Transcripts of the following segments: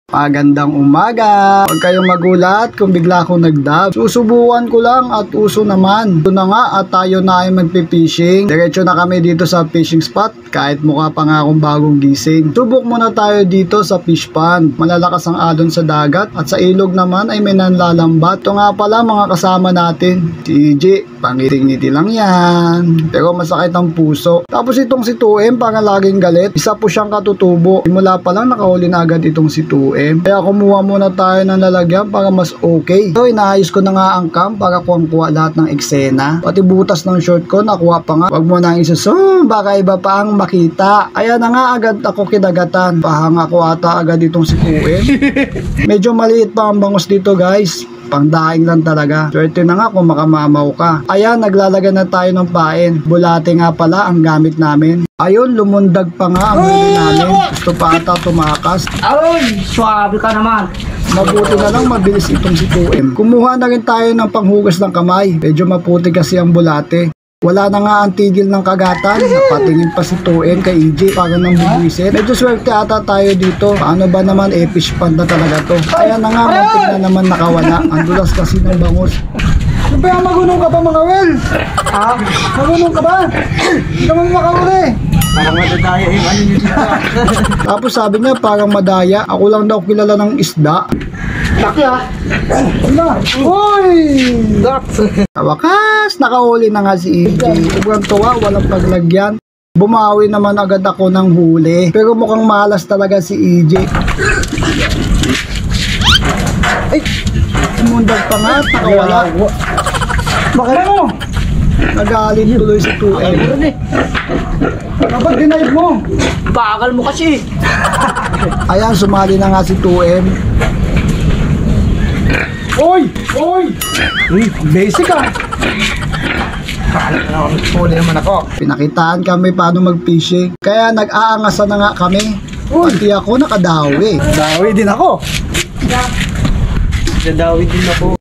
Magandang umaga. Huwag kayong magulat kung bigla akong nagdab. Susubukan ko lang at uso naman. Ito na nga at tayo na ay magpipishing. Diretso na kami dito sa fishing spot kahit mukha pa nga akong bagong gising. Subok muna tayo dito sa fish pond. Malalakas ang alon sa dagat at sa ilog naman ay may nanlalambat. Ito nga pala mga kasama natin. Si EJ, pangiting-ngiti lang yan. Pero masakit ang puso. Tapos itong si 2M parang laging galit. Isa po siyang katutubo. Simula pa lang nakahuli na agad itong si 2M. Kaya kumuha muna tayo ng lalagyan para mas okay. So inaayos ko na nga ang cam para kuha lahat ng eksena. Pati butas ng short ko nakuha pa nga. Wag mo nang isusun, baka iba pa ang makita. Kaya na nga agad ako kinagatan. Pahanga ko ata agad itong si 2M. Medyo maliit pa ang bangus dito guys. Pangdaing lang talaga. Swerte na nga kung makamamaw ka. Ayan, naglalagay na tayo ng pain. Bulate nga pala ang gamit namin. Ayun, lumundag pa nga ang huli namin. Gusto pa ata tumakas. Ay, swabe ka naman. Mabuti na lang mabilis itong si 2M. Kumuha na rin tayo ng panghugas ng kamay. Medyo maputi kasi ang bulate. Wala na nga ang tigil ng kagatan. Napatingin pa si 2M kay EJ para nang bubwisit. Medyo swerte ata tayo dito. Paano ba naman fish pond na talaga to? Kaya na nga muntik na naman nakawala. Ang dulas kasi ng bangus. Ano ba, magunong ka ba mga wel? Ha? Magunong ka ba? Hindi naman makahuli. Parang madadaya yung ano yun. Tapos sabi niya parang madaya. Ako lang daw kilala ng isda. Laki ah. Ano? Uy! Sa wakas, nakahuli na nga si EJ. Sobrang tuwa, walang paglagyan. Bumawi naman agad ako ng huli. Pero mukhang malas talaga si EJ. Ay! Sumundag pa nga at nakawala. Bakit mo? Nagalit tuloy si 2M. Kapag denied mo? Bakal mo kasi. Ayan, sumali na nga si 2M. Oy! Oy! Basic ah! Huli naman ako. Pinakitaan kami paano mag-fishing. Kaya nag-aangasan na nga kami. Pati ako nakadawi. Dawi din ako. Dadawi din ako.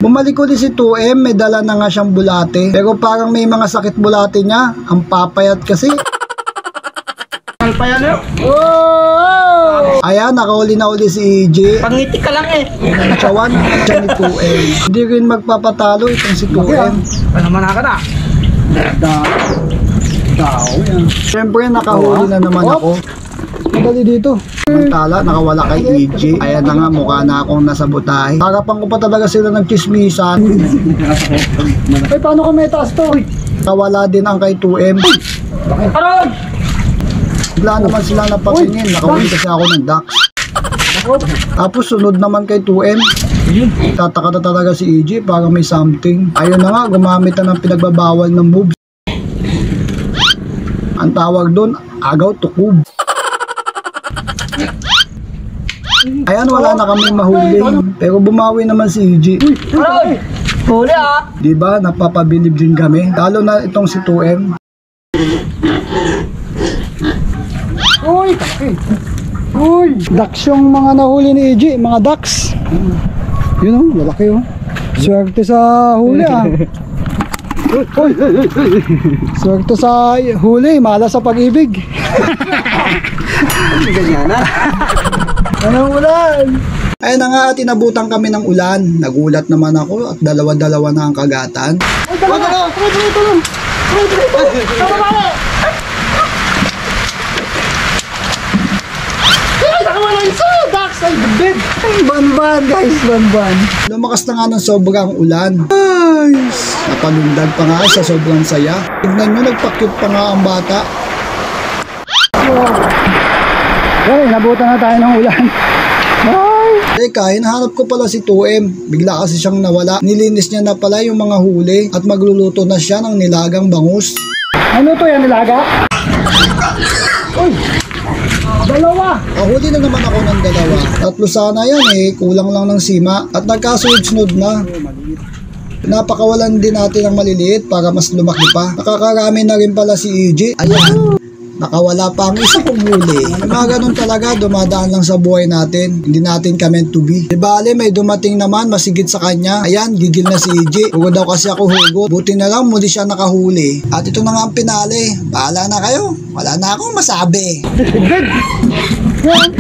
Bumalik ulit si 2M, may dala na nga siyang bulate. Pero parang may mga sakit bulate niya. Ang papayat kasi. Pa yan eh. Oh! Ayan, nakahuli na uli si EJ. Pangiti ka lang eh. Chawan, siya ni 2M. Hindi rin magpapatalo itong si 2M. Panamana ka na. Siyempre, nakahuli na naman ako. Madali dito. Samantala, nakawala kay EJ. Ayan na nga, mukha na akong nasa butahe. Harapan ko pa talaga sila ng chismisan. Ay, paano kung may taas to? Nakawala din ang kay 2M. Aroy! Bigla naman sila napatingin. Nakawin kasi ako ng ducks. Tapos sunod naman kay 2M. Tataka na talaga si EJ. Parang may something. Ayun na nga, gumamit na ng pinagbabawal ng moves. Ang tawag doon, agaw tukub. Ayan, wala na kami mahuli. Pero bumawi naman si EJ. Aroy! Huli ah! Diba, napapabilib din kami. Lalo na itong si 2M. Uy! Uy! Ducks yung mga nahuli ni EJ. Mga ducks. Yun o, lalaki o. Swerte sa huli ah. Uy! Swerte sa huli, malas sa pag-ibig. Ganyan na. Anong ulan? Ayun na nga, tinabutan kami ng ulan. Nagulat naman ako at dalawa-dalawa na ang kagatan. Ay, dalawa! Tulong! Banban guys, banban. Lumakas na nga ng sobrang ulan. Nice! Napalundag pa nga sa sobrang saya. Tignan nyo, nagpakyut pa nga ang bata. Okay, nabutan na tayo ng ulan. Bye! Teka, hinahanap ko pala si 2M. Bigla kasi siyang nawala. Nilinis niya na pala yung mga huli at magluluto na siya ng nilagang bangus. Ano to yan, nilaga? Uy! Dalawa! Huli na naman ako ng dalawa. Tatlo sana yan eh, kulang lang ng sima. At nagkasunod-sunod na. Napakawalan din natin ng maliliit para mas lumaki pa. Nakakarami na rin pala si EJ. Ayan. Nakawala pa ang isa kong huli. Mga ganun talaga, dumadaan lang sa buhay natin. Hindi natin ka meant to be. Di bale, may dumating naman, masigit sa kanya. Ayan, gigil na si EJ. Huwag daw kasi ako hugot. Buti na lang, muli siya nakahuli. At ito na nga ang pinali. Bahala na kayo. Wala na akong masabi. Good.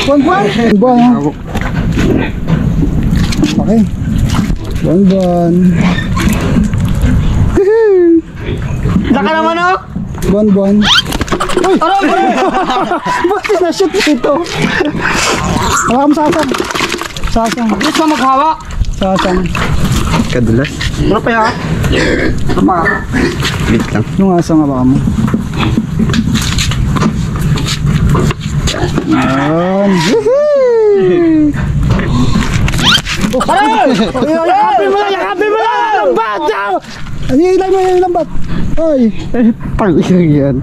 Buwan. Buwan ha. Okay. Buwan. Laka naman oh. Buwan. Uy! Aroy! Bakit na-shoot dito? Hawakan mo sasang. Sasang. Gusto mo maghawak? Sasang. Kadulas. Ano pa ya? Tama. Wait lang. Yung asang hawakan mo. Ayan. Aroy! Yakapin mo na! Lambat! Ano yung ilan mo yung lambat? Ay! Pang isang yan.